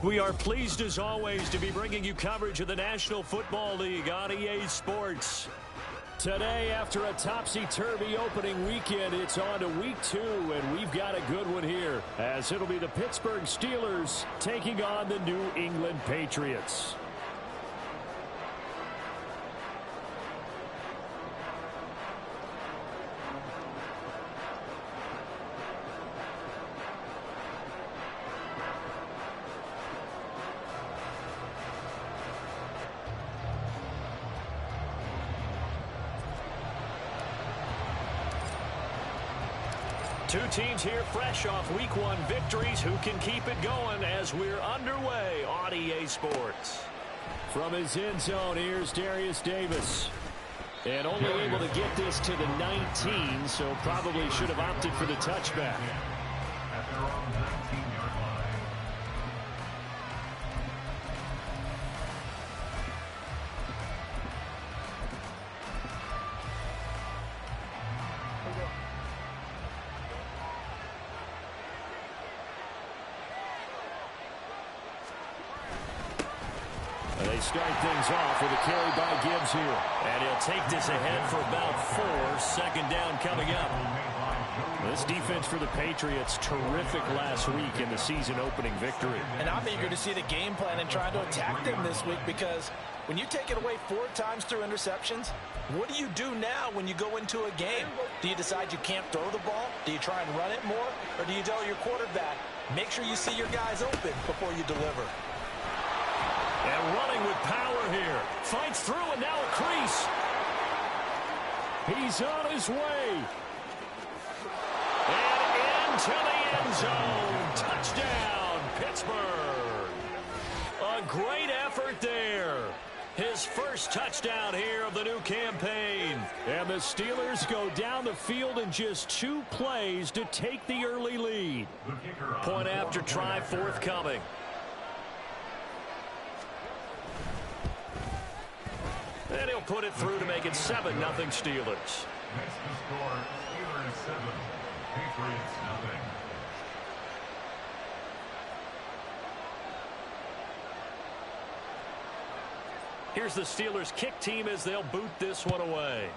We are pleased as always to be bringing you coverage of the National Football League on EA Sports. Today, after a topsy-turvy opening weekend, it's on to week 2, and we've got a good one here, as it'll be the Pittsburgh Steelers taking on the New England Patriots. Two teams here fresh off week 1 victories. Who can keep it going as we're underway on EA Sports? From his end zone, here's Darius Davis. And only able to get this to the 19, so probably should have opted for the touchback. At their own 19-yard line. They start things off with a carry by Gibbs here. And he'll take this ahead for about 4. Second down coming up. This defense for the Patriots, terrific last week in the season-opening victory. And I'm eager to see the game plan and try to attack them this week, because when you take it away 4 times through interceptions, what do you do now when you go into a game? Do you decide you can't throw the ball? Do you try and run it more? Or do you tell your quarterback, make sure you see your guys open before you deliver? And running with power here. Fights through and now a crease. He's on his way. And into the end zone. Touchdown, Pittsburgh. A great effort there. His first touchdown here of the new campaign. And the Steelers go down the field in just 2 plays to take the early lead. Point after try forthcoming. And he'll put it through to make it 7-0 Steelers. Next to score, Steelers 7, Patriots 0. Here's the Steelers kick team as they'll boot this one away.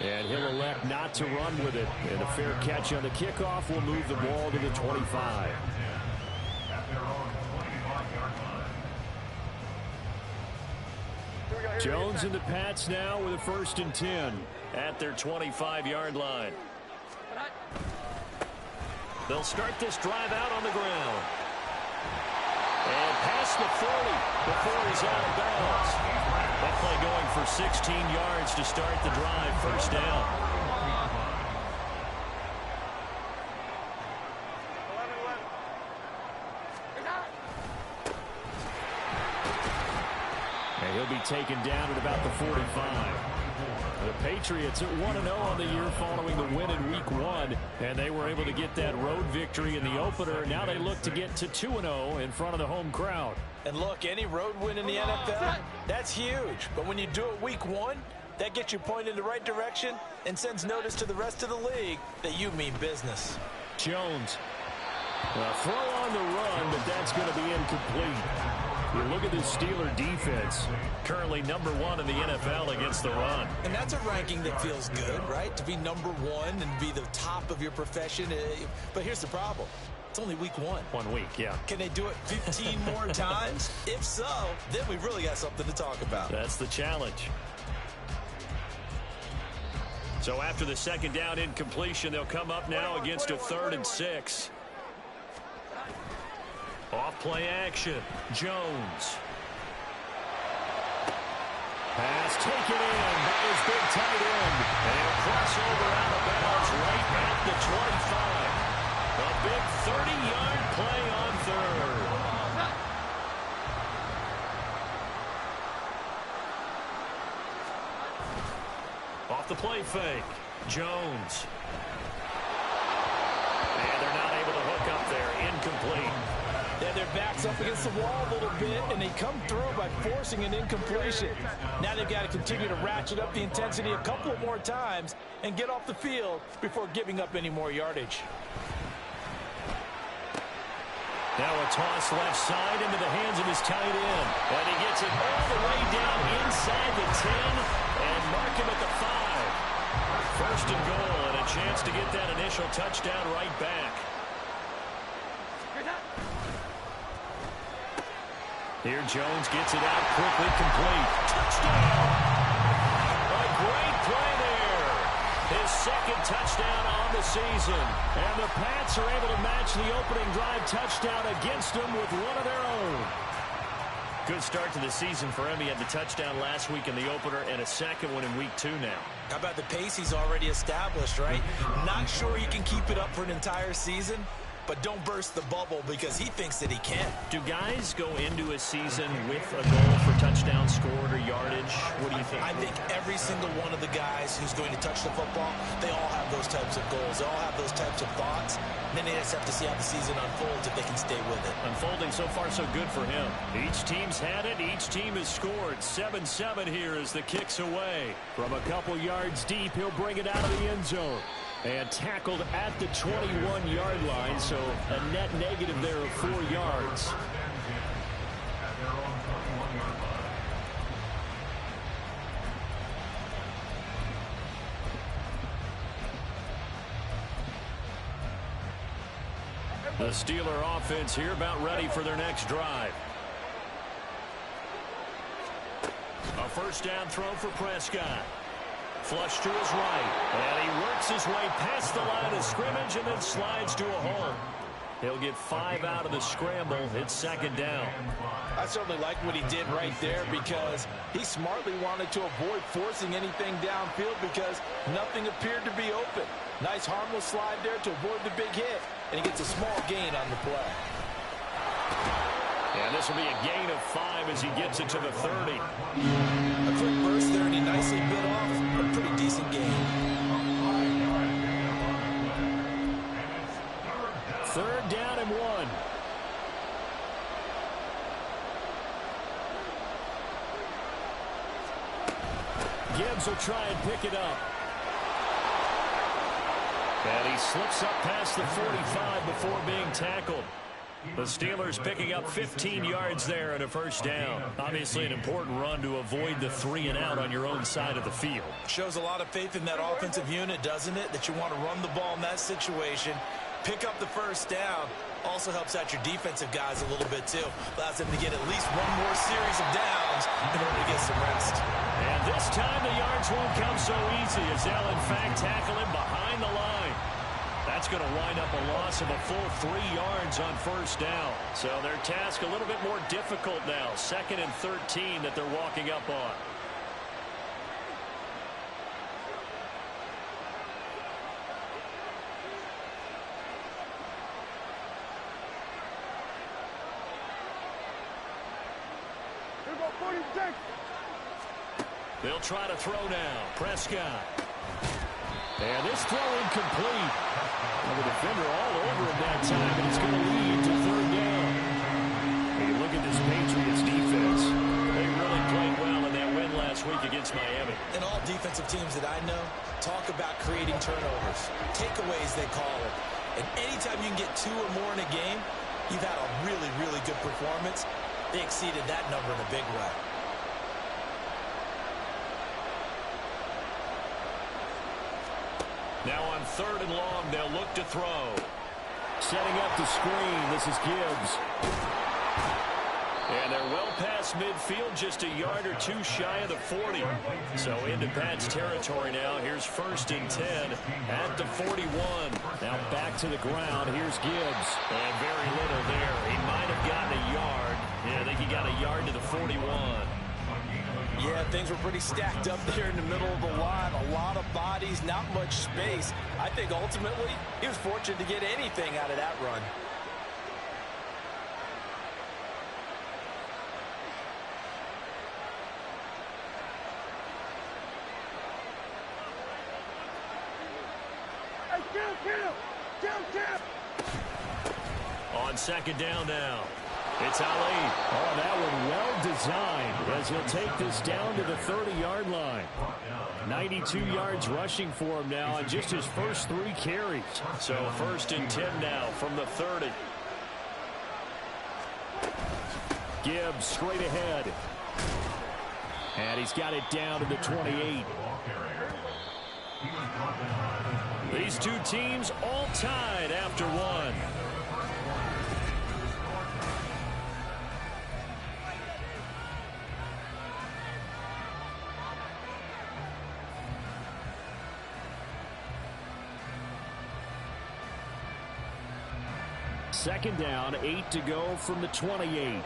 And he'll elect not to run with it. And a fair catch on the kickoff will move the ball to the 25. At their own 25-yard line. Jones and the Pats now with a 1st and 10 at their 25-yard line. They'll start this drive out on the ground. And past the 40 before he's out of bounds. That play going for 16 yards to start the drive. 1st down. He'll be taken down at about the 45. The Patriots at 1-0 on the year following the win in week 1. And they were able to get that road victory in the opener. Now they look to get to 2-0 in front of the home crowd. And look, any road win in the NFL, that's huge. But when you do it week 1, that gets you pointed in the right direction and sends notice to the rest of the league that you mean business. Jones. A throw on the run, but that's going to be incomplete. You look at this Steeler defense, currently number 1 in the NFL against the run. And that's a ranking that feels good, right? To be number 1 and be the top of your profession. But here's the problem. It's only week 1. 1 week, yeah. Can they do it 15 more times? If so, then we really got something to talk about. That's the challenge. So after the 2nd down incompletion, they'll come up now against a 3rd and 6. Off play action. Jones. Pass taken in by his big tight end. And he'll cross over out of bounds right at the 25. A big 30-yard play on 3rd. Off the play fake. Jones. And they're not able to hook up there. Incomplete. Yeah, their back's up against the wall a little bit, and they come through by forcing an incompletion. Now they've got to continue to ratchet up the intensity a couple of more times and get off the field before giving up any more yardage. Now a toss left side into the hands of his tight end. And he gets it all the way down inside the 10 and mark him at the 5. First and goal and a chance to get that initial touchdown right back. Here Jones gets it out quickly, complete. Touchdown! A great play there. His second touchdown on the season. And the Pats are able to match the opening drive touchdown against them with one of their own. Good start to the season for him. He had the touchdown last week in the opener and a second one in week 2 now. How about the pace he's already established, right? Not sure he can keep it up for an entire season, but don't burst the bubble because he thinks that he can. Do guys go into a season with a goal for touchdown scored or yardage? What do you think? I think every single one of the guys who's going to touch the football, they all have those types of goals. They all have those types of thoughts. And then they just have to see how the season unfolds if they can stay with it. Unfolding so far so good for him. Each team's had it. Each team has scored. 7-7 here as the kick's away. From a couple yards deep, he'll bring it out of the end zone. And tackled at the 21-yard line, so a net negative there of 4 yards. The Steeler offense here about ready for their next drive. A first down throw for Prescott. Flush to his right, and he works his way past the line of scrimmage and then slides to a hole. He'll get 5 out of the scramble. It's second down. I certainly like what he did right there because he smartly wanted to avoid forcing anything downfield because nothing appeared to be open. Nice harmless slide there to avoid the big hit, and he gets a small gain on the play. And this will be a gain of 5 as he gets it to the 30. A quick burst there, and he nicely bit off a pretty decent gain. Third down and 1. Gibbs will try and pick it up. And he slips up past the 45 before being tackled. The Steelers picking up 15 yards there and a first down. Obviously an important run to avoid the 3 and out on your own side of the field. Shows a lot of faith in that offensive unit, doesn't it? That you want to run the ball in that situation. Pick up the first down. Also helps out your defensive guys a little bit too. Allows them to get at least one more series of downs in order to get some rest. And this time the yards won't come so easy as they'll in fact tackle him behind the line. That's going to wind up a loss of a full 3 yards on first down. So their task a little bit more difficult now. 2nd and 13 that they're walking up on. They'll try to throw now. Prescott. And this throw incomplete. Well, the defender all over him that time, and it's going to lead to 3rd down. When you look at this Patriots defense, they really played well in that win last week against Miami. And all defensive teams that I know talk about creating turnovers. Takeaways, they call it. And anytime you can get 2 or more in a game, you've had a really, really good performance. They exceeded that number in a big way. Now on 3rd and long, they'll look to throw. Setting up the screen, this is Gibbs. And they're well past midfield, just a yard or 2 shy of the 40. So into Pat's territory now. Here's 1st and 10 at the 41. Now back to the ground. Here's Gibbs. And very little there. He might have gotten a yard. Yeah, I think he got a yard to the 41. Yeah, things were pretty stacked up there in the middle of the line. A lot of bodies, not much space. I think ultimately he was fortunate to get anything out of that run. On 2nd down now. It's Ali. Oh, that one well designed as he'll take this down to the 30-yard line. 92 yards rushing for him now on just his first 3 carries. So 1st and 10 now from the 30. Gibbs straight ahead. And he's got it down to the 28. These two teams all tied after one. Second down, 8 to go from the 28.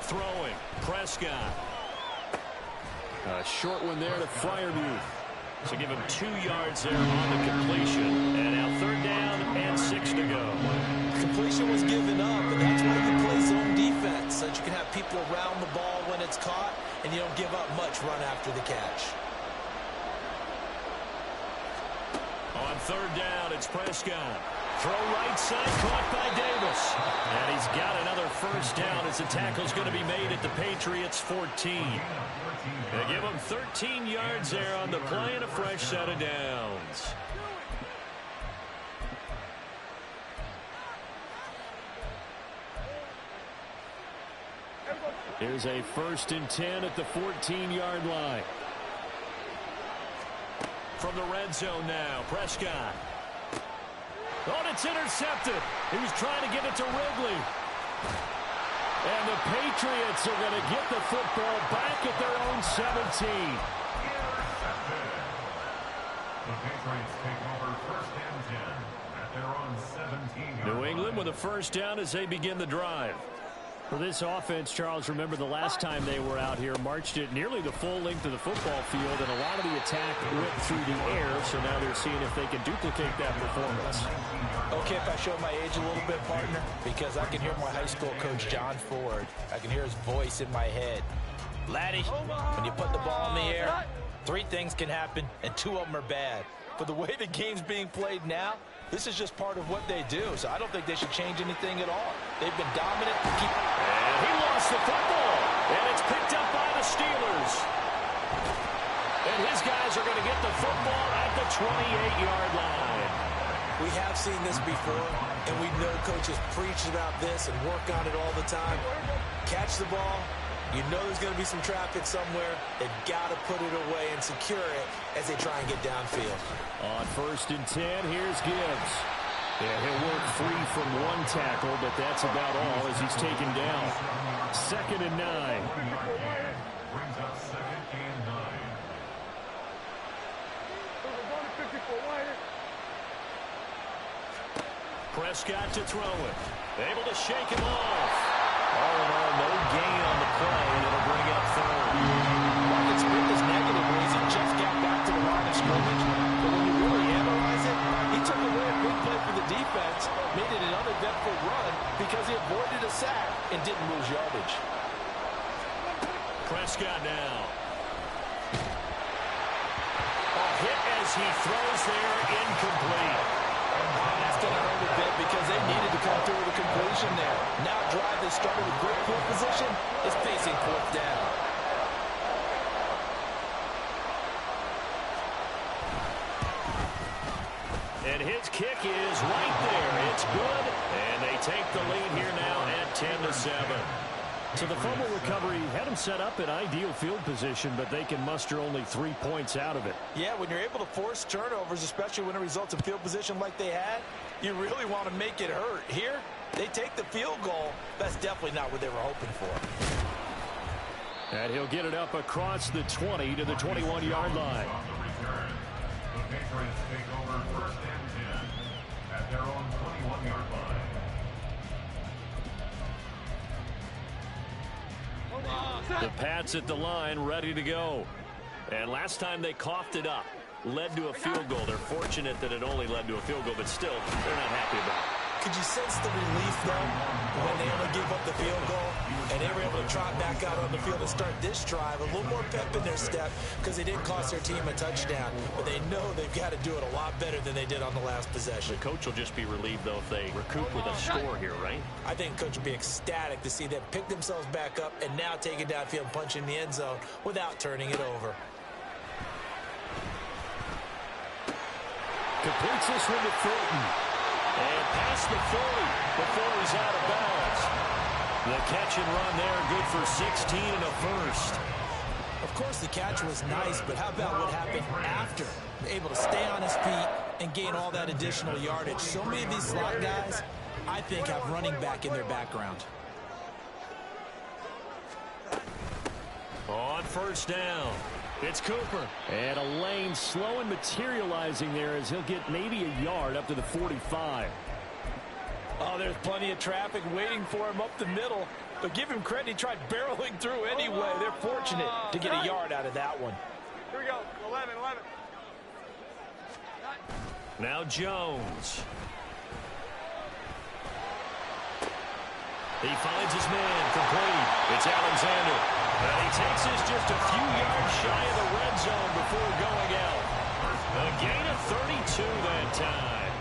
Throwing, Prescott. A short one there to Freiermuth. So give him 2 yards there on the completion. And now third down and 6 to go. Completion was given up, but that's why you play zone defense, so that you can have people around the ball when it's caught, and you don't give up much run after the catch. On third down, it's Prescott. Throw right side, caught by Davis. And he's got another first down as the tackle's going to be made at the Patriots' 14. They give him 13 yards there on the play and a fresh set of downs. Here's a 1st and 10 at the 14-yard line. From the red zone now, Prescott. Oh, and it's intercepted. He was trying to get it to Ridley. And the Patriots are going to get the football back at their own 17. The Patriots take over 1st and 10 at their own 17. New England with a first down as they begin the drive. For this offense, Charles, remember the last time they were out here, marched it nearly the full length of the football field, and a lot of the attack went through the air, so now they're seeing if they can duplicate that performance. Okay, if I show my age a little bit, partner, because I can hear my high school coach, John Ford. I can hear his voice in my head. Laddie, when you put the ball in the air, 3 things can happen, and 2 of them are bad. But the way the game's being played now, this is just part of what they do, so I don't think they should change anything at all. They've been dominant. And he lost the football, and it's picked up by the Steelers. And his guys are going to get the football at the 28-yard line. We have seen this before, and we know coaches preach about this and work on it all the time. Catch the ball. You know there's going to be some traffic somewhere. They've got to put it away and secure it as they try and get downfield. On 1st and 10, here's Gibbs. Yeah, he'll work free from 1 tackle, but that's about all as he's taken down. 2nd and 9. Brings up 2nd and 9. Prescott to throw it. Able to shake him off. All in all, no gain on the play, and it'll bring up 3rd. Market split is negative when he just got back to the line of scrimmage. But when you really analyze it, he took away a big play for the defense, made it an uneventful run because he avoided a sack and didn't lose yardage. Prescott now. A hit as he throws there, incomplete. That's going to hurt a bit because they needed to come through with a completion there. Now a drive that started with great field position is facing 4th down. And his kick is right there. It's good, and they take the lead here now at 10-7. So the fumble recovery had them set up in ideal field position, but they can muster only 3 points out of it. Yeah, when you're able to force turnovers, especially when it results in field position like they had, you really want to make it hurt. Here, they take the field goal. That's definitely not what they were hoping for. And he'll get it up across the 20 to the 21-yard line. The Patriots take over 1st and 10 at their own 21-yard line. The Pats at the line, ready to go. And last time they coughed it up, led to a field goal. They're fortunate that it only led to a field goal, but still, they're not happy about it. Could you sense the relief, though, when they only gave up the field goal and they were able to trot back out on the field and start this drive? A little more pep in their step because they didn't cost their team a touchdown, but they know they've got to do it a lot better than they did on the last possession. The coach will just be relieved, though, if they recoup with a score here, right? I think the coach will be ecstatic to see them pick themselves back up and now take it downfield and punch in the end zone without turning it over. completes this one to Fulton. And past the 40 before he's out of bounds. The catch and run there, good for 16 and a first. Of course, the catch was nice, but how about what happened after? Able to stay on his feet and gain all that additional yardage. So many of these slot guys, I think, have running back in their background. On first down, it's Cooper. And a lane slow and materializing there as he'll get maybe a yard up to the 45. Oh, there's plenty of traffic waiting for him up the middle. But give him credit, he tried barreling through anyway. They're fortunate to get a yard out of that one. Here we go, 11. Now Jones. He finds his man, complete. It's Alexander. And he takes this just a few yards shy of the red zone before going out. A gain of 32 that time.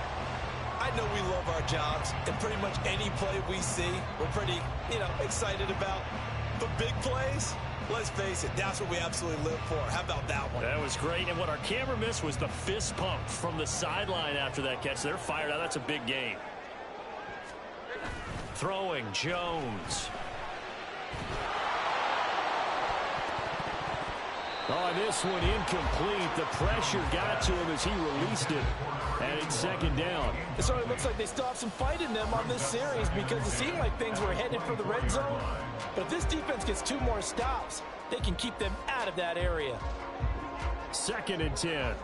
I know we love our jobs, and pretty much any play we see, we're pretty, excited about. But big plays, let's face it, that's what we absolutely live for. How about that one? That was great, and what our camera missed was the fist pump from the sideline after that catch. They're fired out. That's a big gain. Throwing, Jones. Oh, this one incomplete. The pressure got to him as he released it. And it's second down. It certainly looks like they still have some fight in them on this series because it seemed like things were headed for the red zone. But if this defense gets 2 more stops, they can keep them out of that area. 2nd and 10.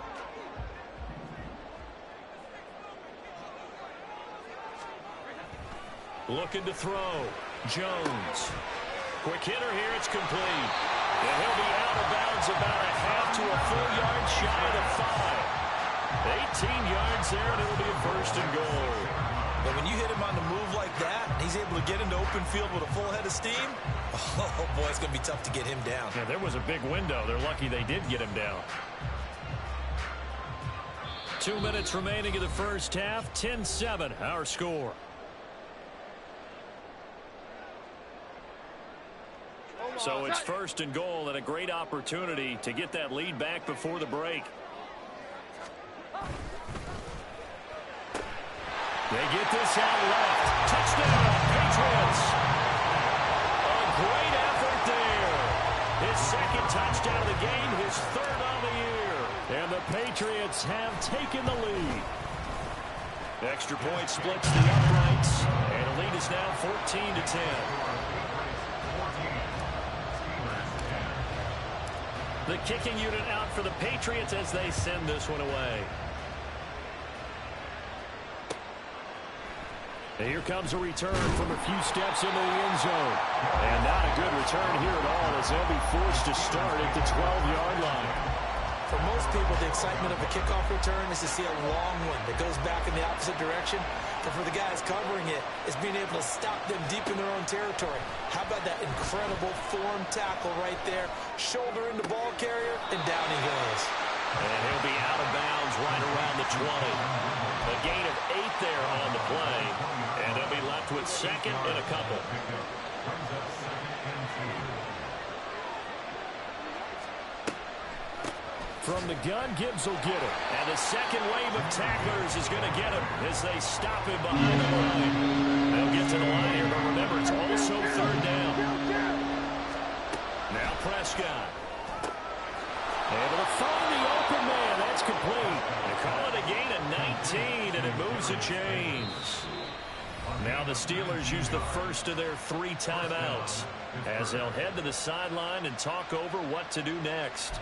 Looking to throw. Jones. Quick hitter here. It's complete. And he'll be out of bounds about a half to a full yard shy of the 5. 18 yards there, and it'll be a 1st and goal. But when you hit him on the move like that, he's able to get into open field with a full head of steam. Oh, boy, it's going to be tough to get him down. Yeah, there was a big window. They're lucky they did get him down. 2 minutes remaining in the first half. 10-7, our score. So it's 1st and goal and a great opportunity to get that lead back before the break. They get this out left. Touchdown, Patriots. A great effort there. His 2nd touchdown of the game, his 3rd on the year. And the Patriots have taken the lead. Extra point splits the uprights. And the lead is now 14-10. The kicking unit out for the Patriots as they send this one away. And here comes a return from a few steps into the end zone. And not a good return here at all as they'll be forced to start at the 12-yard line. For most people, the excitement of a kickoff return is to see a long one that goes back in the opposite direction. But for the guys covering it, it's being able to stop them deep in their own territory. How about that incredible form tackle right there? Shoulder into ball carrier, and down he goes. And he'll be out of bounds right around the 20. A gain of 8 there on the play. And they'll be left with 2nd and a couple. From the gun, Gibbs will get it. And the second wave of tacklers is going to get him as they stop him behind the line. They'll get to the line here, but remember, it's also 3rd down. Now Prescott. Able to find the open man. That's complete. They call it a gain of 19, and it moves the chains. Now the Steelers use the first of their 3 timeouts as they'll head to the sideline and talk over what to do next.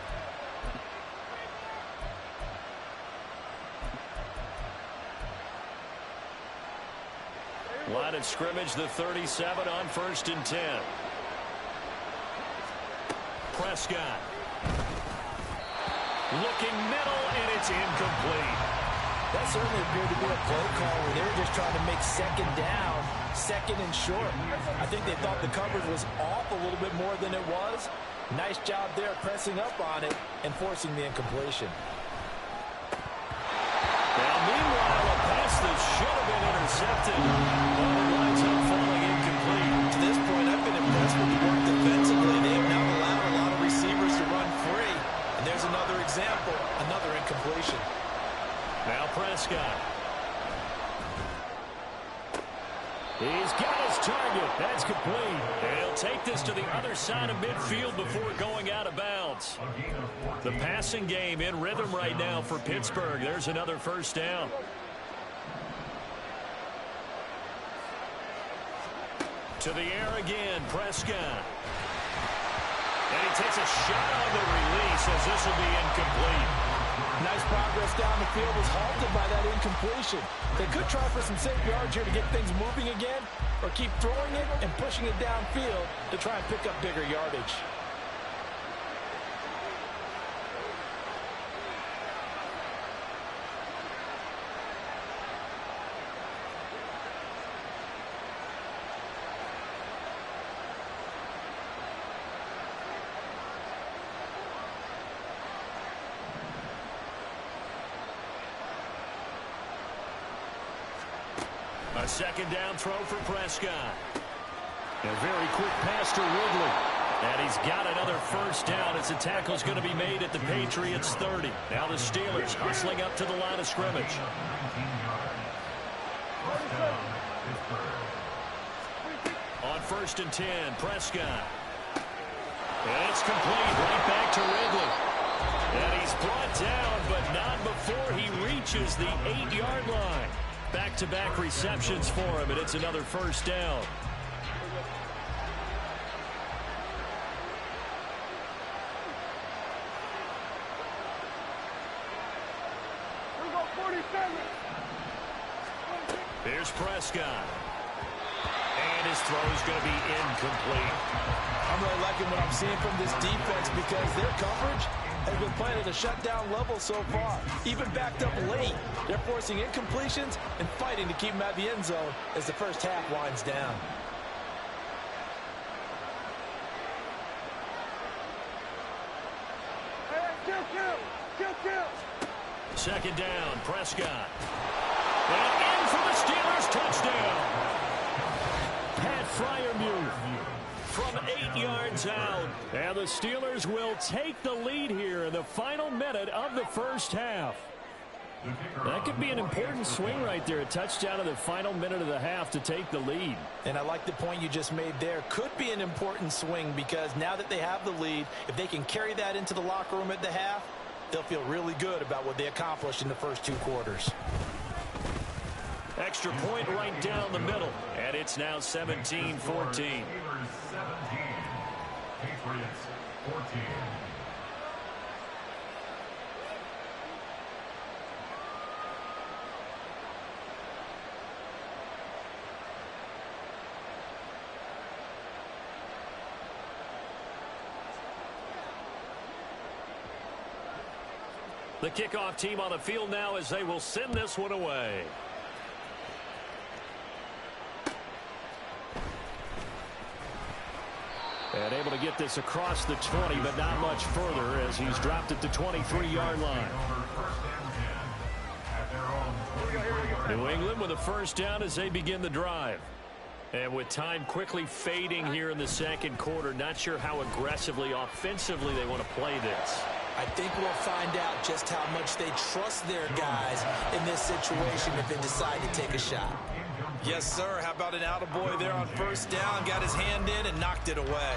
Line of scrimmage, the 37 on 1st and 10. Prescott. Looking middle, and it's incomplete. That certainly appeared to be a play call where they were just trying to make 2nd down, 2nd and short. I think they thought the coverage was off a little bit more than it was. Nice job there pressing up on it and forcing the incompletion. Now, meanwhile, a pass that should have been intercepted. Well, it winds up falling incomplete. To this point, I've been impressed with the work defensively. They have now allowed a lot of receivers to run free. And there's another example, another incompletion. Now Prescott. this to the other side of midfield before going out of bounds. The passing game in rhythm right now for Pittsburgh. There's another first down. To the air again, Prescott. And he takes a shot on the release as this will be incomplete. Nice progress down the field was halted by that incompletion. They could try for some safe yards here to get things moving again, or keep throwing it and pushing it downfield to try and pick up bigger yardage. A second down throw for Prescott. A very quick pass to Ridley. And he's got another first down as the tackle's going to be made at the Patriots' 30. Now the Steelers hustling up to the line of scrimmage. On 1st and 10, Prescott. And it's complete right back to Ridley. And he's brought down, but not before he reaches the 8-yard line. Back-to-back receptions for him, and it's another first down. Here's Prescott. And his throw is going to be incomplete. I'm really liking what I'm seeing from this defense because their coverage has been playing at a shutdown level so far. Even backed up late, they're forcing incompletions and fighting to keep them at the end zone as the first half winds down. Second down, Prescott. And in for the Steelers, touchdown. Pat Freiermuth from 8 yards out. And the Steelers will take the lead here in the final minute of the first half. That could be an important swing right there. A touchdown in the final minute of the half to take the lead. And I like the point you just made there. Could be an important swing because now that they have the lead, if they can carry that into the locker room at the half, they'll feel really good about what they accomplished in the first 2 quarters. Extra point right down the middle. And it's now 17-14. Patriots 14. The kickoff team on the field now as they will send this one away. And able to get this across the 20, but not much further as he's dropped at the 23-yard line. New England with a first down as they begin the drive. And with time quickly fading here in the second quarter, not sure how aggressively, offensively they want to play this. I think we'll find out just how much they trust their guys in this situation if they decide to take a shot. Yes, sir. How about an attaboy there on first down? Got his hand in and knocked it away.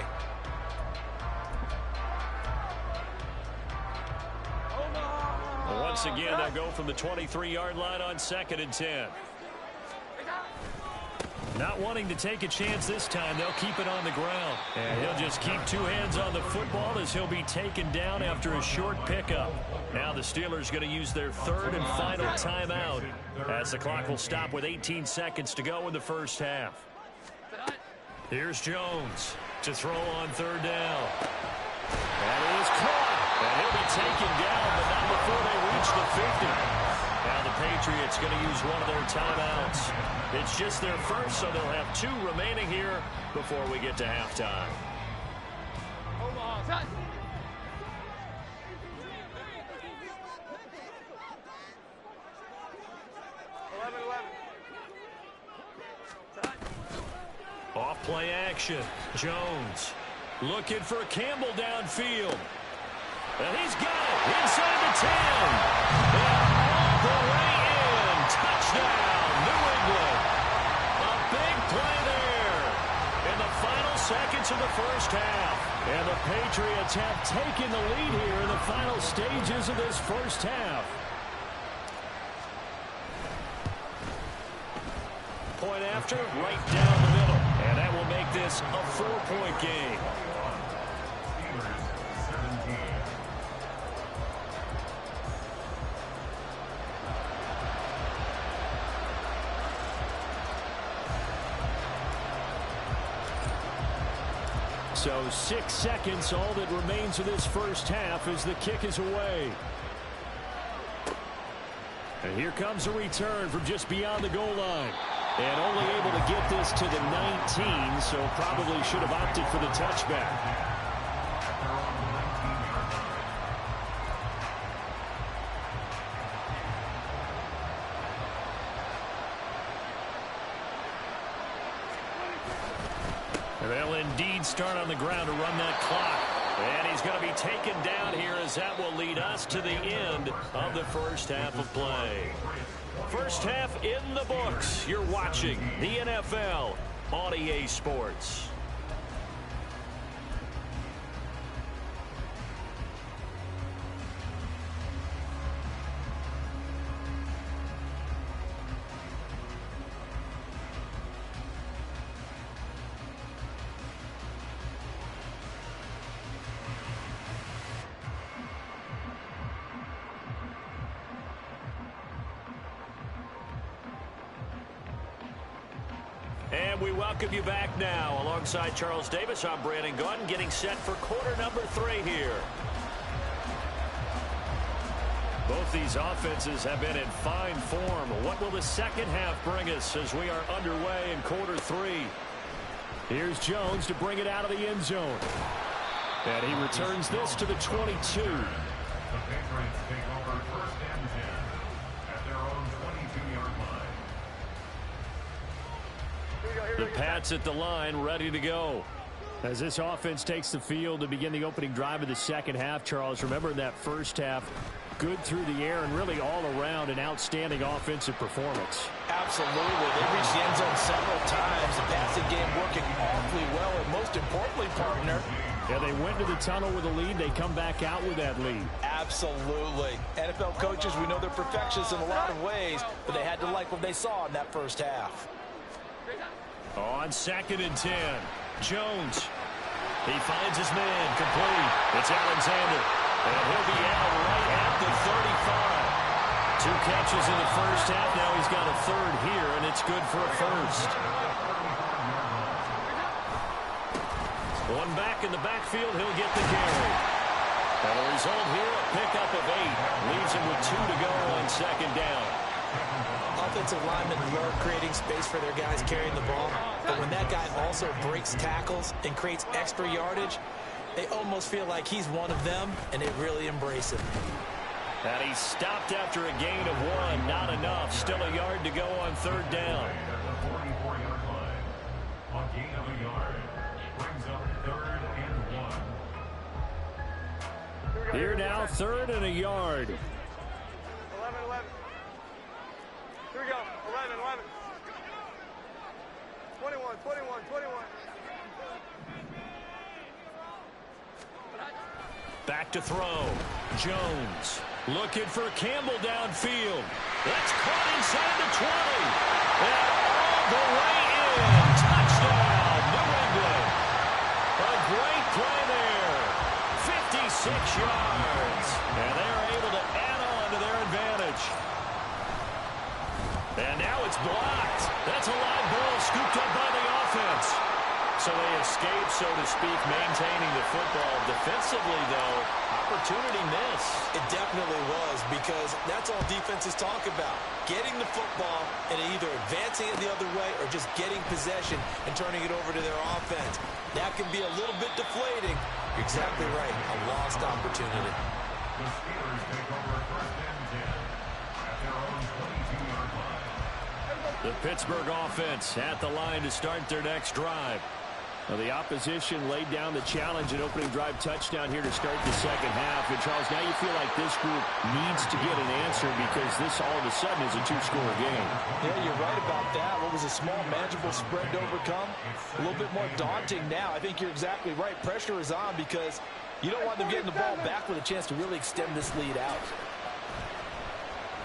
Once again, they'll go from the 23-yard line on 2nd and 10. Not wanting to take a chance this time, they'll keep it on the ground. And he'll just keep 2 hands on the football as he'll be taken down after a short pickup. Now the Steelers going to use their 3rd and final timeout as the clock will stop with 18 seconds to go in the first half. Here's Jones to throw on 3rd down. And it is caught. And he'll be taken down, but not before they reach the 50. Now the Patriots going to use one of their timeouts. It's just their first, so they'll have 2 remaining here before we get to halftime. Off play action. Jones looking for Campbell downfield. And he's got it inside the 10. And all the way in. Touchdown, New England. A big play there in the final seconds of the first half. And the Patriots have taken the lead here in the final stages of this first half. Point after, right down the middle. And that will make this a 4-point game. So 6 seconds, all that remains of this first half as the kick is away. And here comes a return from just beyond the goal line. And only able to get this to the 19, so probably should have opted for the touchback. They'll indeed start on the ground to run that clock. And he's going to be taken down here as that will lead us to the end of the first half of play. First half in the books. You're watching the NFL on EA Sports. And we welcome you back now. Alongside Charles Davis, I'm Brandon Gaudin, getting set for quarter number 3 here. Both these offenses have been in fine form. What will the second half bring us as we are underway in quarter 3? Here's Jones to bring it out of the end zone. And he returns this to the 22. The Patriots take over first and 10 at their own 22-yard line. The Pats at the line, ready to go. As this offense takes the field to begin the opening drive of the second half, Charles, remember in that first half, good through the air and really all around an outstanding offensive performance. Absolutely. They reached the end zone several times. The passing game working awfully well, and most importantly, partner, yeah, they went to the tunnel with a lead. They come back out with that lead. Absolutely. NFL coaches, we know they're perfectionists in a lot of ways, but they had to like what they saw in that first half. On 2nd and 10, Jones. He finds his man, complete. It's Alexander, and he'll be out right at the 35. 2 catches in the first half. Now he's got a third here, and it's good for a first. One back in the backfield, he'll get the carry. And the result here, a pickup of 8. Leaves him with 2 to go on 2nd down. Offensive linemen love creating space for their guys carrying the ball, but when that guy also breaks tackles and creates extra yardage, they almost feel like he's one of them, and they really embrace it. And he stopped after a gain of 1. Not enough. Still a yard to go on 3rd down. At the 44-yard line, on gain of a yard, brings up 3rd and 1. Here now, 3rd and a yard. 11. Here we go. 11. 21. Back to throw. Jones looking for Campbell downfield. That's caught inside the 20. And all the way in. Touchdown, New England. A great play there. 56 yards. And they are able to add on to their advantage. And now it's blocked. That's a live ball scooped up by the offense. So they escape, so to speak, maintaining the football. Defensively, though, opportunity miss. It definitely was, because that's all defenses talk about. Getting the football and either advancing it the other way or just getting possession and turning it over to their offense. That can be a little bit deflating. You're exactly right. A lost opportunity. The Steelers take over first and 10 at their own 22-yard line. The Pittsburgh offense at the line to start their next drive. Well, the opposition laid down the challenge and opening drive touchdown here to start the second half. And, Charles, now you feel like this group needs to get an answer because this all of a sudden is a two-score game. Yeah, you're right about that. What was a small, manageable spread to overcome? A little bit more daunting now. I think you're exactly right. Pressure is on because you don't want them getting the ball back with a chance to really extend this lead out.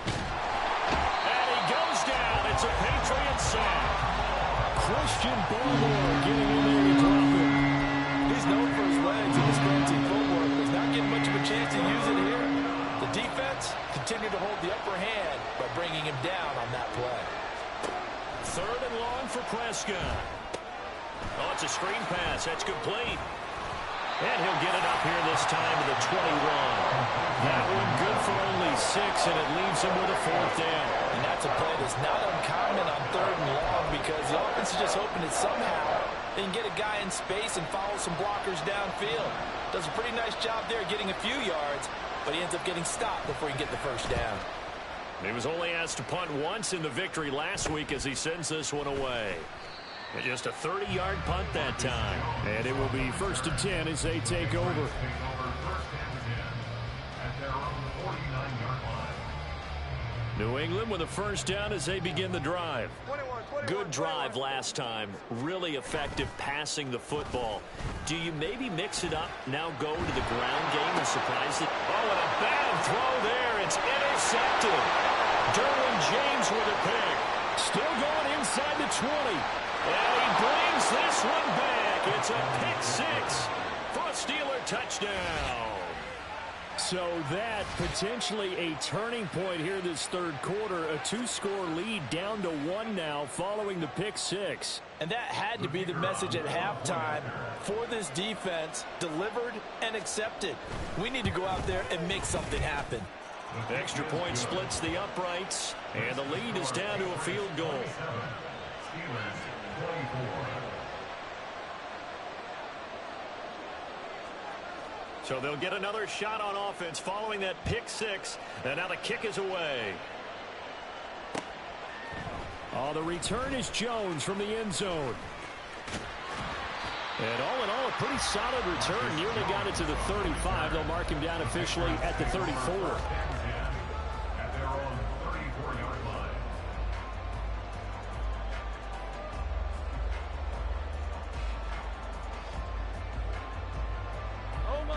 And he goes down. It's a Patriot sack. Christian Barmore getting in there to drop it. He's known for his legs and his fancy footwork, but he's not getting much of a chance to use it here. The defense continued to hold the upper hand by bringing him down on that play. 3rd and long for Prescott. Oh, it's a screen pass. That's complete. And he'll get it up here this time to the 21. That one good for only 6, and it leaves him with a 4th down. And that's a play that's not uncommon on 3rd and long because the offense is just hoping that somehow they can get a guy in space and follow some blockers downfield. Does a pretty nice job there getting a few yards, but he ends up getting stopped before he can get the first down. He was only asked to punt once in the victory last week as he sends this one away. And just a 30-yard punt that time. And it will be 1st and 10 as they take over. New England with a 1st down as they begin the drive. Good drive last time. Really effective passing the football. Do you maybe mix it up, now go to the ground game and surprise it? Oh, and a bad throw there. It's intercepted. Derwin James with a pick. Still going inside the 20. And he brings this one back. It's a pick 6 for a Steeler touchdown. So that potentially a turning point here this 3rd quarter. A 2-score lead down to 1 now following the pick 6. And that had to be the message at halftime for this defense. Delivered and accepted. We need to go out there and make something happen. Extra point splits the uprights. And the lead is down to a field goal. So they'll get another shot on offense following that pick 6. And now the kick is away. Oh, the return is Jones from the end zone. And all in all, a pretty solid return. Nearly got it to the 35. They'll mark him down officially at the 34.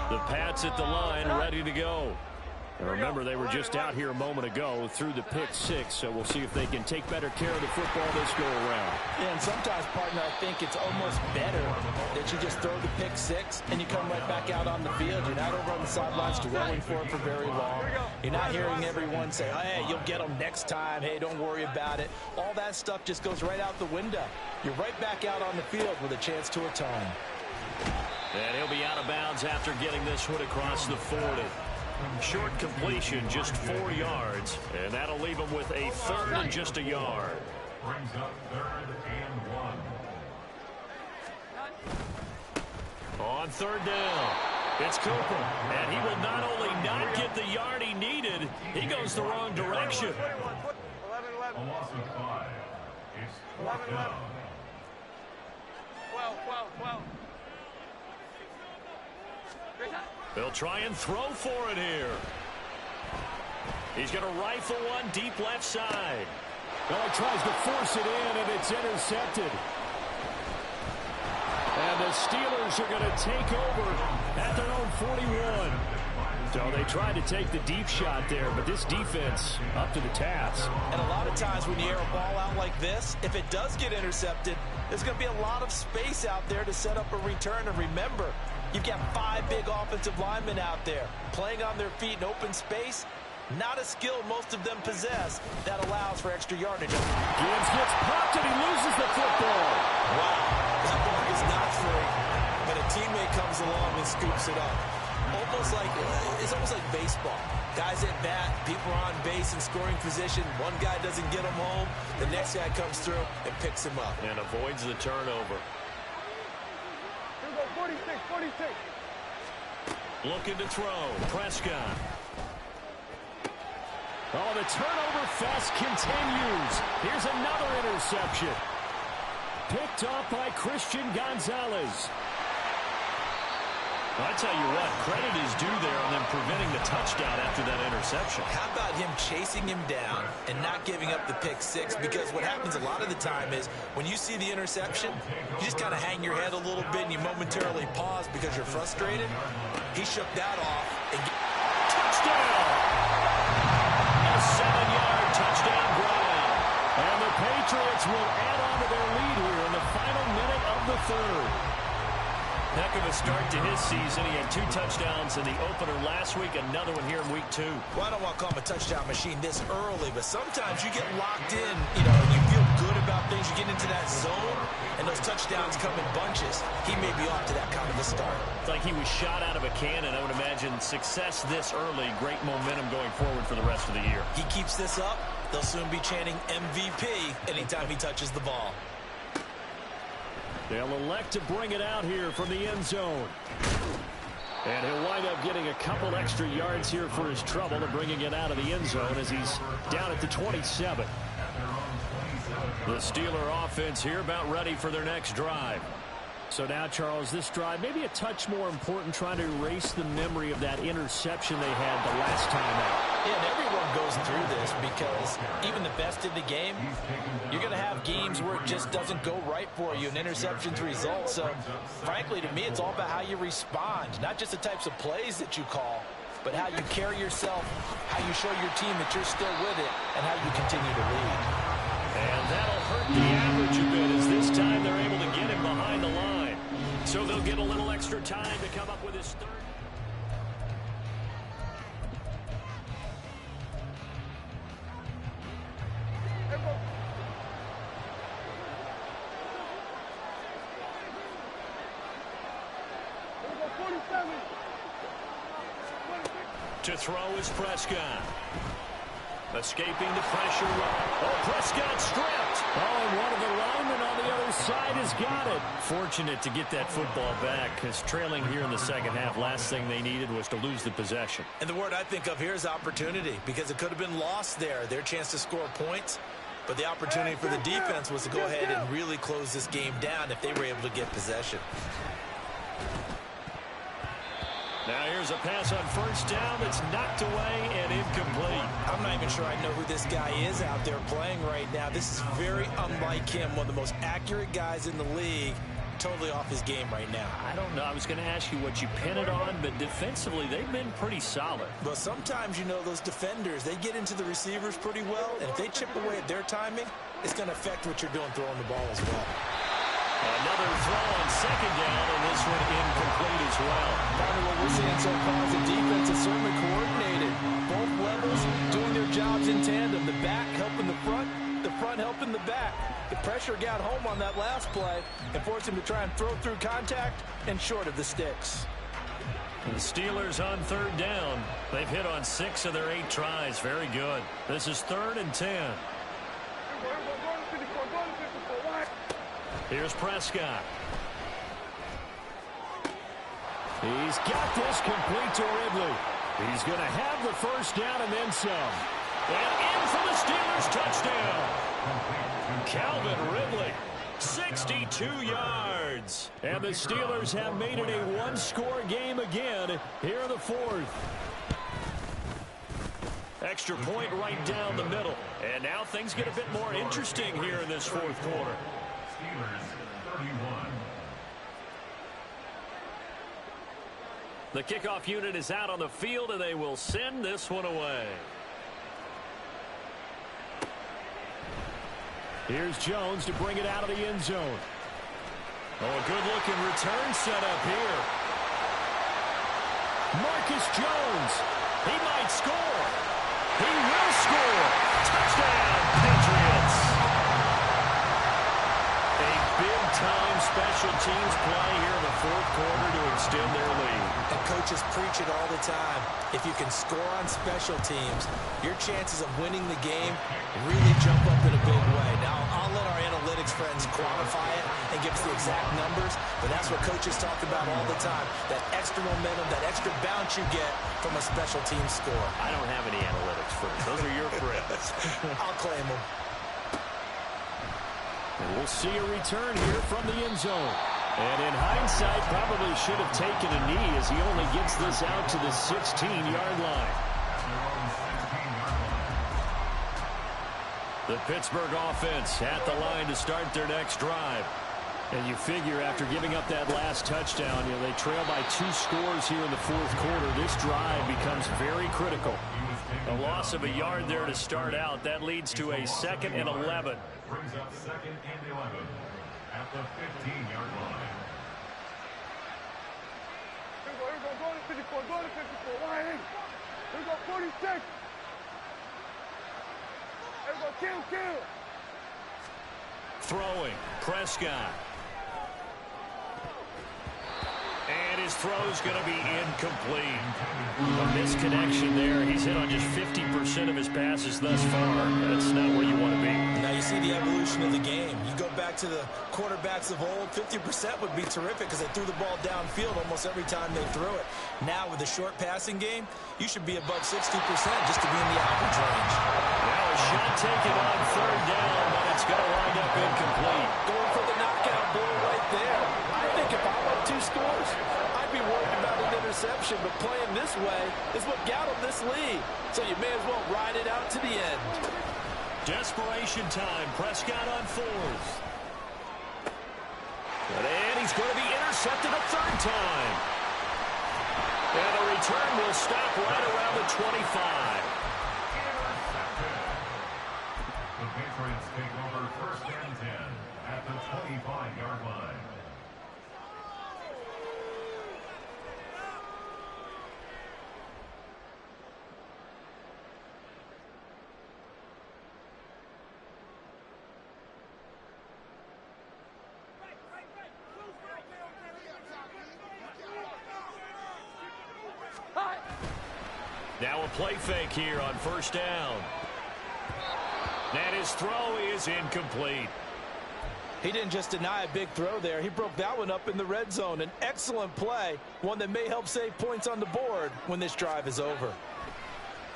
The Pats at the line, ready to go. And remember, they were just out here a moment ago through the pick 6, so we'll see if they can take better care of the football this go-around. Yeah, and sometimes, partner, I think it's almost better that you just throw the pick 6 and you come right back out on the field. You're not over on the sidelines dwelling for it for very long. You're not hearing everyone say, hey, you'll get them next time. Hey, don't worry about it. All that stuff just goes right out the window. You're right back out on the field with a chance to atone. And he'll be out of bounds after getting this one across the 40. Short completion, just 4 yards. And that'll leave him with a 3rd and just a yard. Brings up 3rd and 1. On 3rd down, it's Cooper. And he will not only not get the yard he needed, he goes the wrong direction. 11-11. A loss of 5. It's 4th down. 12. They'll try and throw for it here. He's going to rifle one deep left side. Well, he tries to force it in, and it's intercepted. And the Steelers are going to take over at their own 41. So they tried to take the deep shot there, but this defense up to the task. And a lot of times when you air a ball out like this, if it does get intercepted, there's going to be a lot of space out there to set up a return. And remember, you've got 5 big offensive linemen out there playing on their feet in open space. Not a skill most of them possess that allows for extra yardage. Gibbs gets popped and he loses the football. Wow, that ball is not free, but a teammate comes along and scoops it up. It's almost like baseball. Guys at bat, people are on base in scoring position. One guy doesn't get him home. The next guy comes through and picks him up. And avoids the turnover. Here we go, 46. Looking to throw. Prescott. Oh, the turnover fest continues. Here's another interception. picked off by Christian Gonzalez. I tell you what, credit is due there on them preventing the touchdown after that interception. How about him chasing him down and not giving up the pick six? Because what happens a lot of the time is when you see the interception, you just kind of hang your head a little bit and you momentarily pause because you're frustrated. He shook that off. And touchdown! A 7-yard touchdown ground. And the Patriots will add on to their lead here in the final minute of the third. Heck of a start to his season. He had 2 touchdowns in the opener last week, another one here in week 2. Well, I don't want to call him a touchdown machine this early, but sometimes you get locked in, and you feel good about things. You get into that zone, and those touchdowns come in bunches. He may be off to that kind of a start. It's like he was shot out of a cannon. I would imagine success this early, great momentum going forward for the rest of the year. He keeps this up, they'll soon be chanting MVP anytime he touches the ball. They'll elect to bring it out here from the end zone. And he'll wind up getting a couple extra yards here for his trouble and bringing it out of the end zone as he's down at the 27. The Steeler offense here about ready for their next drive. So now, Charles, this drive maybe a touch more important, trying to erase the memory of that interception they had the last time out. Yeah, and everyone goes through this because even the best in the game, you're going to have games where it just doesn't go right for you, and interceptions result. So, frankly, to me, it's all about how you respond, not just the types of plays that you call, but how you carry yourself, how you show your team that you're still with it, and how you continue to lead. And that'll hurt the average a bit as this time they're able to get him behind the line. So they'll get a little extra time to come up with his third. To throw is Prescott. Escaping the pressure. Oh, Prescott stripped. Oh, and one of the linemen on the other side has got it. Fortunate to get that football back, because trailing here in the second half, last thing they needed was to lose the possession. And the word I think of here is opportunity, because it could have been lost there. Their chance to score points. But the opportunity for the defense was to go ahead and really close this game down if they were able to get possession. Now here's a pass on first down that's knocked away and incomplete. I'm not even sure I know who this guy is out there playing right now. This is very unlike him, one of the most accurate guys in the league. Totally off his game right now. I don't know. I was going to ask you what you pin it on, but defensively they've been pretty solid. But sometimes, those defenders, they get into the receivers pretty well, and if they chip away at their timing, it's going to affect what you're doing throwing the ball as well. Another throw on second down, and this one incomplete as well. Finally, what we're seeing so far is the defense is certainly coordinated. Both levels doing their jobs in tandem. The back helping the front helping the back. The pressure got home on that last play and forced him to try and throw through contact and short of the sticks. The Steelers on third down. They've hit on 6 of their 8 tries. Very good. This is 3rd and 10. Here's Prescott. He's got this complete to Ridley. He's going to have the first down and then some. And in for the Steelers touchdown. Calvin Ridley, 62 yards. And the Steelers have made it a one-score game again here in the 4th. Extra point right down the middle. And now things get a bit more interesting here in this 4th quarter. Steelers 31. The kickoff unit is out on the field, and they will send this one away. Here's Jones to bring it out of the end zone. Oh, a good-looking return set up here. Marcus Jones. He might score. He will score. Touchdown, Patriots. A big-time special teams play here in the 4th quarter to extend their lead. And coaches preach it all the time. If you can score on special teams, your chances of winning the game really jump up in a big way. Now, I'll let our analytics friends quantify it and give us the exact numbers, but that's what coaches talk about all the time. That extra momentum, that extra bounce you get from a special team score. I don't have any analytics friends. Those are your friends. I'll claim them. And we'll see a return here from the end zone. And in hindsight, probably should have taken a knee as he only gets this out to the 16-yard line. The Pittsburgh offense at the line to start their next drive. And you figure after giving up that last touchdown, they trail by 2 scores here in the fourth quarter. This drive becomes very critical. A loss of a yard there to start out. That leads to a 2nd and 11. Brings up 2nd and 11 at the 15-yard line. Here we go, go to 54, go to 54, right in. Here we go, 46. Here we go, kill. Throwing, Prescott. And his throw's going to be incomplete. A misconnection there. He's hit on just 50% of his passes thus far. That's not where you want to be. Now you see the evolution of the game. You go back to the quarterbacks of old, 50% would be terrific because they threw the ball downfield almost every time they threw it. Now with the short passing game, you should be above 60% just to be in the average range. Now a shot taken on 3rd down, but it's going to wind up incomplete. Going for the knockout blow right there. I think if I'm up 2 scores, I'd be worried about an interception, but playing this way is what got him this lead. So you may as well ride it out to the end. Desperation time. Prescott on 4th. And he's going to be intercepted a 3rd time. And the return will stop right around the 25. The Patriots take over 1st and 10 at the 25-yard line. Now a play fake here on 1st down. And his throw is incomplete. He didn't just deny a big throw there. He broke that one up in the red zone. An excellent play, one that may help save points on the board when this drive is over.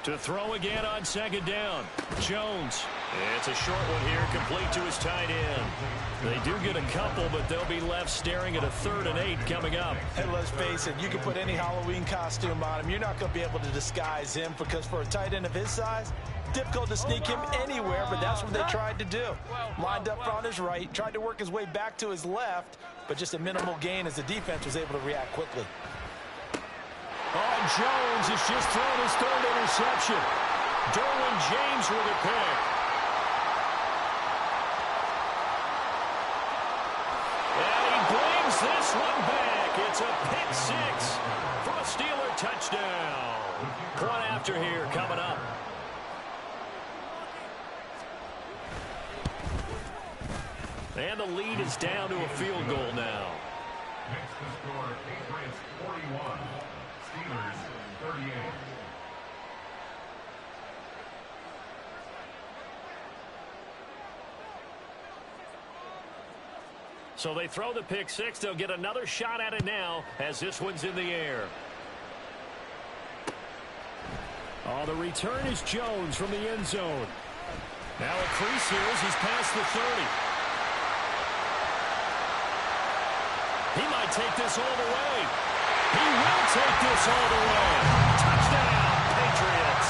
To throw again on 2nd down. Jones. It's a short one here, complete to his tight end. They do get a couple, but they'll be left staring at a 3rd and 8 coming up. And let's face it, you can put any Halloween costume on him. You're not going to be able to disguise him because for a tight end of his size, difficult to sneak him anywhere, but that's what they tried to do. Lined up on his right, tried to work his way back to his left, but just a minimal gain as the defense was able to react quickly. Oh, Jones has just thrown his 3rd interception. Derwin James with a pick. And he brings this one back. It's a pick 6 for a Steeler touchdown. Point after here coming up. And the lead is down to a field goal now. Next to score, Patriots 41, Steelers 38. So they throw the pick 6. They'll get another shot at it now as this one's in the air. Oh, the return is Jones from the end zone. Now a crease here as he's past the 30. He might take this all the way. He will take this all the way. Touchdown, Patriots.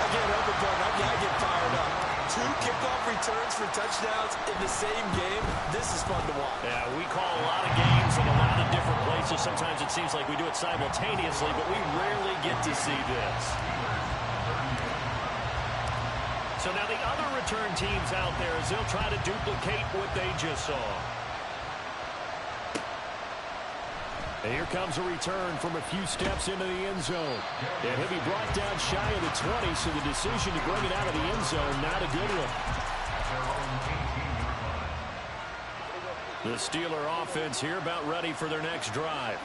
I can't help it, but I get fired up. 2 kickoff returns for touchdowns in the same game. This is fun to watch. Yeah, we call a lot of games in a lot of different places. Sometimes it seems like we do it simultaneously, but we rarely get to see this. So now the other return teams out there as they'll try to duplicate what they just saw. And here comes a return from a few steps into the end zone. And he'll be brought down shy of the 20, so the decision to bring it out of the end zone, not a good one. The Steeler offense here about ready for their next drive.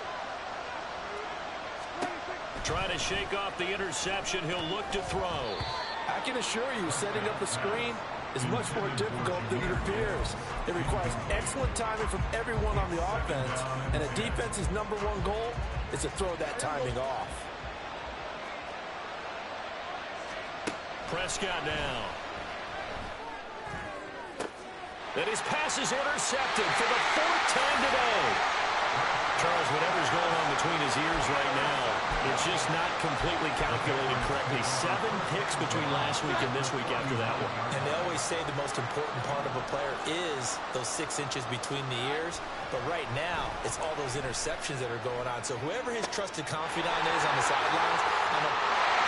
Trying to shake off the interception, he'll look to throw. I can assure you, setting up a screen is much more difficult than it appears. It requires excellent timing from everyone on the offense, and a defense's #1 goal is to throw that timing off. Prescott now. And his pass is intercepted for the 4th time today. Charles, whatever's going on between his ears right now, it's just not completely calculated correctly. 7 picks between last week and this week after that one. And they always say the most important part of a player is those 6 inches between the ears. But right now, it's all those interceptions that are going on. So whoever his trusted confidant is on the sidelines,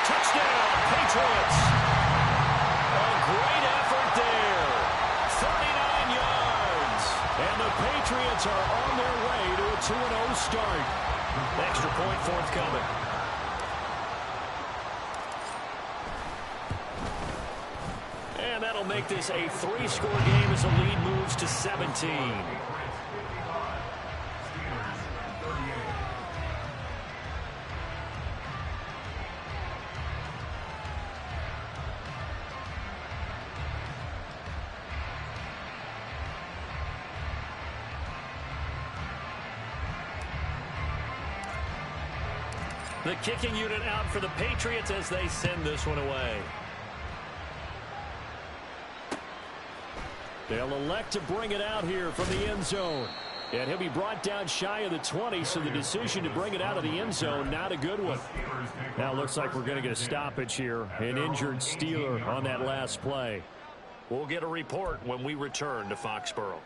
touchdown, Patriots. A great effort there. 39 yards. And the Patriots are on their way to a 2-0 start. Extra point forthcoming. And that'll make this a 3-score game as the lead moves to 17. The kicking unit out for the Patriots as they send this one away. They'll elect to bring it out here from the end zone. And he'll be brought down shy of the 20, so the decision to bring it out of the end zone, not a good one. Now it looks like we're going to get a stoppage here. An injured Steeler on that last play. We'll get a report when we return to Foxborough.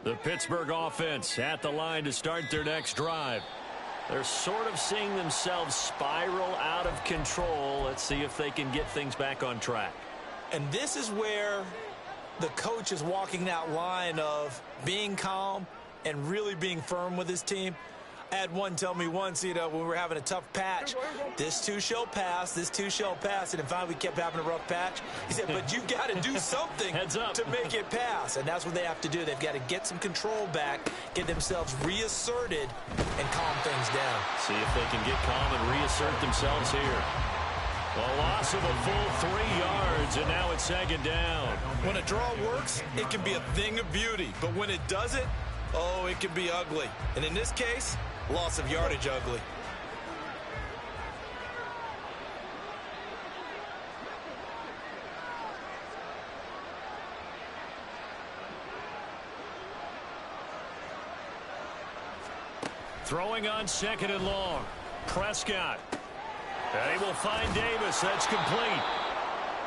The Pittsburgh offense at the line to start their next drive. They're sort of seeing themselves spiral out of control. Let's see if they can get things back on track. and this is where the coach is walking that line of being calm and really being firm with his team. I had one tell me once, when we were having a tough patch, this too shall pass, this too shall pass. And then finally we kept having a rough patch. He said, but you've got to do something to make it pass. And that's what they have to do. They've got to get some control back, get themselves reasserted, and calm things down. See if they can get calm and reassert themselves here. A loss of a full 3 yards, and now it's second down. When a draw works, it can be a thing of beauty. But when it doesn't, oh, it can be ugly. And in this case, loss of yardage ugly. Throwing on second and long. Prescott. And he will find Davis. That's complete.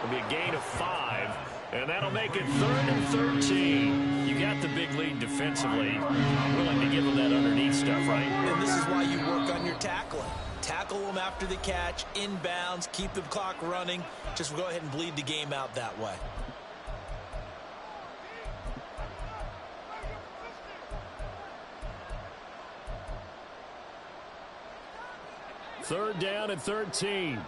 It'll be a gain of 5. And that'll make it 3rd and 13. You got the big lead defensively. Willing to give them that underneath stuff, right? And this is why you work on your tackling. Tackle them after the catch, inbounds, keep the clock running. Just go ahead and bleed the game out that way. Third down and 13.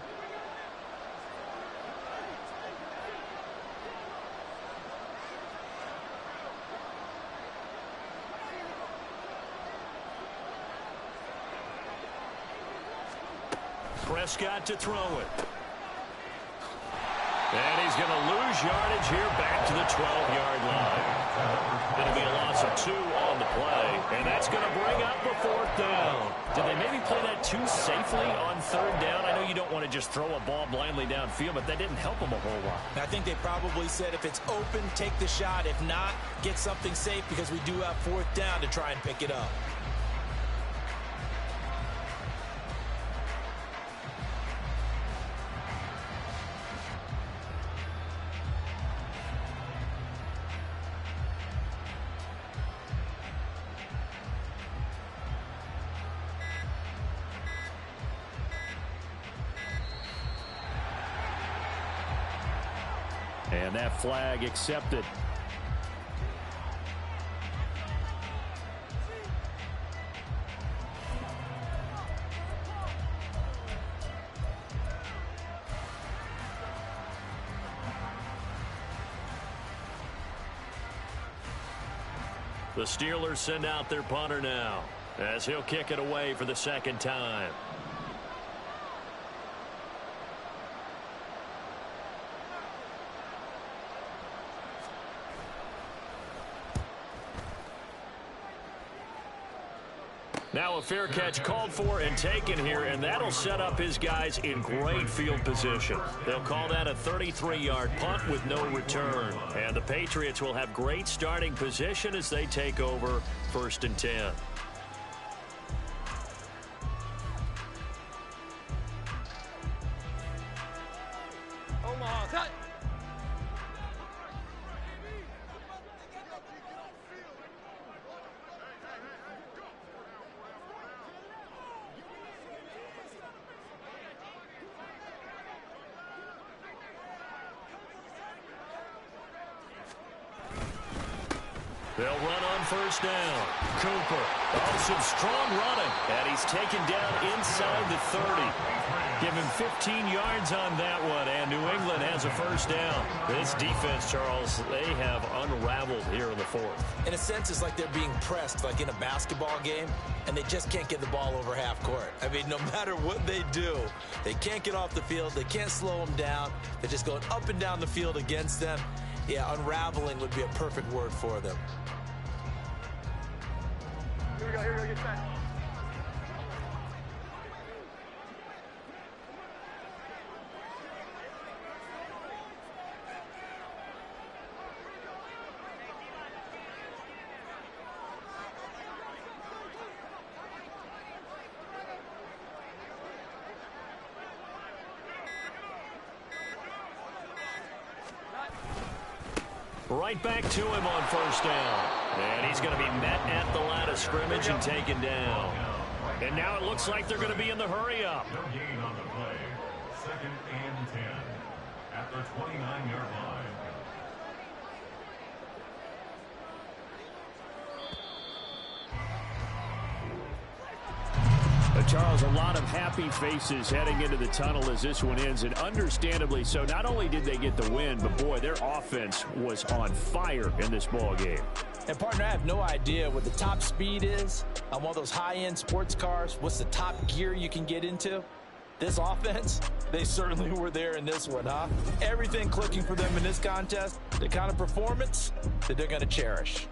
Prescott to throw it. And he's going to lose yardage here back to the 12-yard line. It'll be a loss of 2 on the play, and that's going to bring up a 4th down. Did they maybe play that too safely on 3rd down? I know you don't want to just throw a ball blindly downfield, but that didn't help them a whole lot. I think they probably said if it's open, take the shot. If not, get something safe because we do have 4th down to try and pick it up. And that flag accepted. The Steelers send out their punter now as he'll kick it away for the second time. Now a fair catch called for and taken here, and that'll set up his guys in great field position. They'll call that a 33-yard punt with no return. And the Patriots will have great starting position as they take over 1st and 10. Omaha, cut! They'll run on 1st down. Cooper. Oh, some strong running. And he's taken down inside the 30. Give him 15 yards on that one, and New England has a 1st down. This defense, Charles, they have unraveled here in the 4th. In a sense, it's like they're being pressed like in a basketball game, and they just can't get the ball over half court. I mean, no matter what they do, they can't get off the field. They can't slow them down. They're just going up and down the field against them. Yeah, unraveling would be a perfect word for them. Here we go, get set. Right back to him on 1st down. And he's going to be met at the line of scrimmage and taken down. And now it looks like they're going to be in the hurry-up. No gain on the play. 2nd and 10 at the 29-yard line. Charles, a lot of happy faces heading into the tunnel as this one ends, and understandably so. Not only did they get the win, but boy, their offense was on fire in this ball game. And partner, I have no idea what the top speed is on one of those high-end sports cars. What's the top gear you can get into? This offense, they certainly were there in this one, huh? Everything clicking for them in this contest, the kind of performance that they're going to cherish.